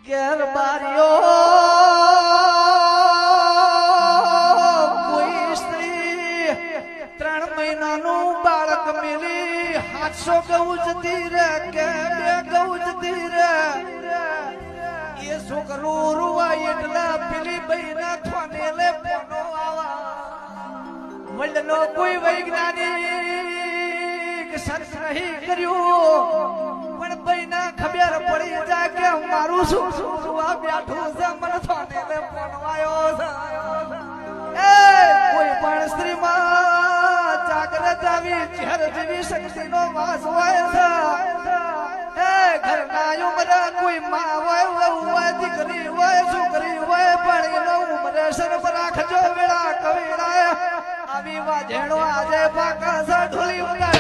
ઘેર બારીઓ કોઈ સ્ત્રી 3 મહિનાનું બાળક મેલી 700 ગૌ જતી રે કે 2 ગૌ જતી રે એ છોકરું રૂવાય એટલે પેલી બહેના થોનેલે પોનો આવા વલ્લનો કોઈ વૈજ્ઞાનિક સર્ચ નહીં કર્યું પણ બહેના ખબર પડી જાય કે મારું શું આ બેઠું છે મને થોનેલે પોનો આવ્યો છે કોઈ પણ સ્ત્રીમાં જાગૃત આવી ચહેર જેવી શક્તિનો વાસ હોય છે ઘરના ઉમરે કોઈ માં હોય વહુ હોય દીકરી હોય છોકરી હોય પણ એનો ઉમરે શરમ રાખજો વેળા કવેળા આવી વાજેણો આજે પાકા ઢોલી